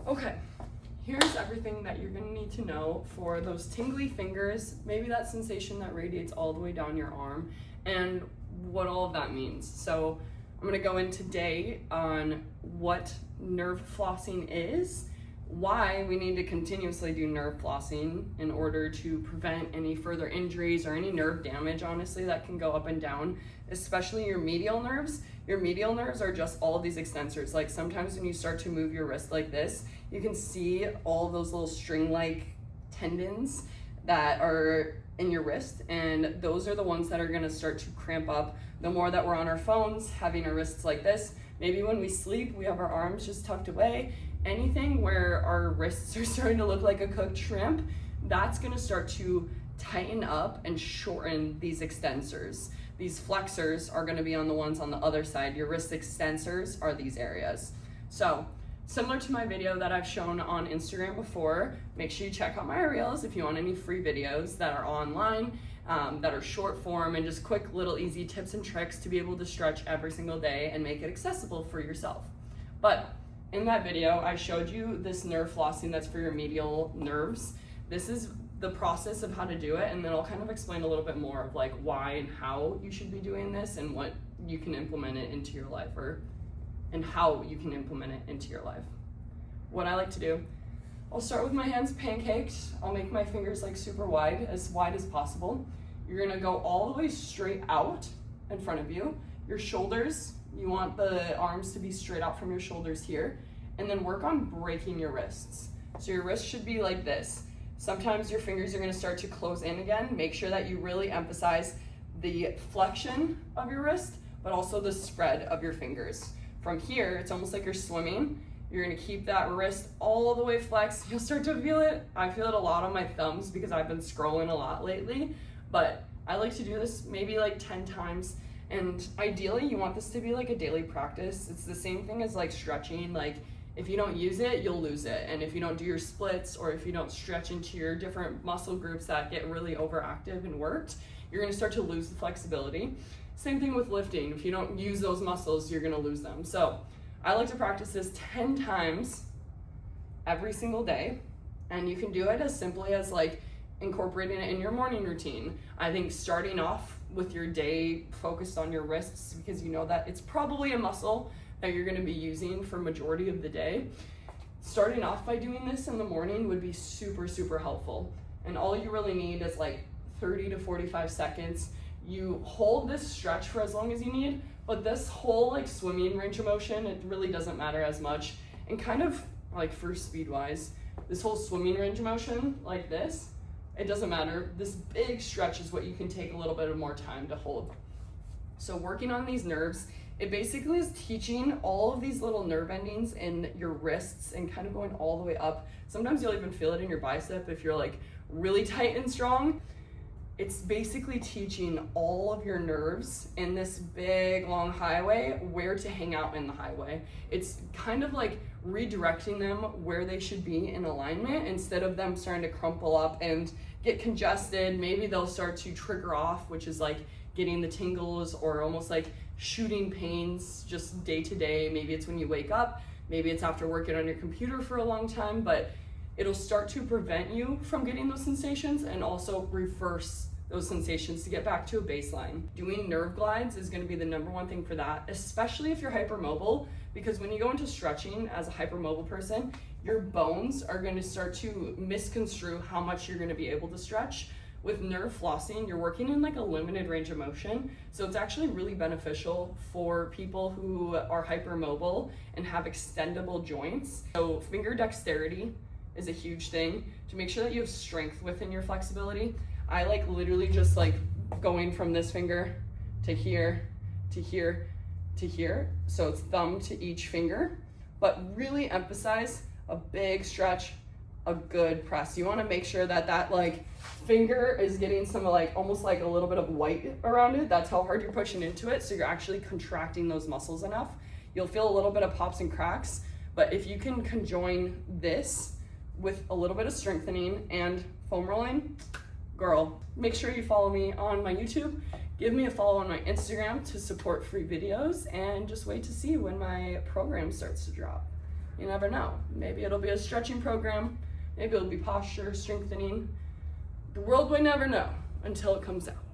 Okay, here's everything that you're gonna need to know for those tingly fingers, maybe that sensation that radiates all the way down your arm, and what all of that means. So I'm gonna go in today on what nerve flossing is, why we need to continuously do nerve flossing in order to prevent any further injuries or any nerve damage, honestly, that can go up and down, especially your medial nerves. Your medial nerves are just all of these extensors. Like sometimes when you start to move your wrist like this, you can see all those little string-like tendons that are in your wrist, and those are the ones that are gonna start to cramp up the more that we're on our phones, having our wrists like this. Maybe when we sleep, we have our arms just tucked away. Anything where our wrists are starting to look like a cooked shrimp, that's gonna start to tighten up and shorten these extensors. These flexors are gonna be on the ones on the other side. Your wrist extensors are these areas. So, similar to my video that I've shown on Instagram before, make sure you check out my reels if you want any free videos that are online, that are short form and just quick little easy tips and tricks to be able to stretch every single day and make it accessible for yourself. But in that video, I showed you this nerve flossing that's for your medial nerves. This is the process of how to do it, and then I'll kind of explain a little bit more of like why and how you should be doing this and what you can implement it into your life, and how you can implement it into your life. What I like to do, I'll start with my hands pancaked. I'll make my fingers like super wide as possible. You're gonna go all the way straight out in front of you. Your shoulders, you want the arms to be straight out from your shoulders here, and then work on breaking your wrists. So your wrist should be like this. Sometimes your fingers are gonna start to close in again. Make sure that you really emphasize the flexion of your wrist, but also the spread of your fingers. From here, it's almost like you're swimming. You're gonna keep that wrist all the way flexed. You'll start to feel it. I feel it a lot on my thumbs because I've been scrolling a lot lately, but I like to do this maybe like 10 times. And ideally, you want this to be like a daily practice. It's the same thing as like stretching. Like if you don't use it, you'll lose it. And if you don't do your splits, or if you don't stretch into your different muscle groups that get really overactive and worked, you're gonna start to lose the flexibility. Same thing with lifting. If you don't use those muscles, you're gonna lose them. So I like to practice this 10 times every single day. And you can do it as simply as like incorporating it in your morning routine. I think starting off with your day focused on your wrists, because you know that it's probably a muscle that you're gonna be using for majority of the day. Starting off by doing this in the morning would be super, super helpful. And all you really need is like 30 to 45 seconds. You hold this stretch for as long as you need, but this whole like swimming range of motion, it really doesn't matter as much. And kind of like for speed wise, this whole swimming range of motion like this, it doesn't matter. This big stretch is what you can take a little bit of more time to hold. So working on these nerves, it basically is teaching all of these little nerve endings in your wrists and kind of going all the way up. Sometimes you'll even feel it in your bicep if you're like really tight and strong. It's basically teaching all of your nerves in this big long highway where to hang out in the highway. It's kind of like redirecting them where they should be in alignment instead of them starting to crumple up and get congested. Maybe they'll start to trigger off, which is like getting the tingles or almost like shooting pains just day to day. Maybe it's when you wake up, maybe it's after working on your computer for a long time, but it'll start to prevent you from getting those sensations and also reverse those sensations to get back to a baseline. Doing nerve glides is gonna be the number one thing for that, especially if you're hypermobile, because when you go into stretching as a hypermobile person, your bones are gonna start to misconstrue how much you're gonna be able to stretch. With nerve flossing, you're working in like a limited range of motion, so it's actually really beneficial for people who are hypermobile and have extendable joints. So finger dexterity is a huge thing to make sure that you have strength within your flexibility. I like literally just like going from this finger to here, to here, to here. So it's thumb to each finger, but really emphasize a big stretch, a good press. You wanna make sure that that like finger is getting some like almost like a little bit of white around it. That's how hard you're pushing into it. So you're actually contracting those muscles enough. You'll feel a little bit of pops and cracks, but if you can conjoin this with a little bit of strengthening and foam rolling, girl, make sure you follow me on my YouTube, give me a follow on my Instagram to support free videos, and just wait to see when my program starts to drop. You never know. Maybe it'll be a stretching program. Maybe it'll be posture strengthening. The world will never know until it comes out.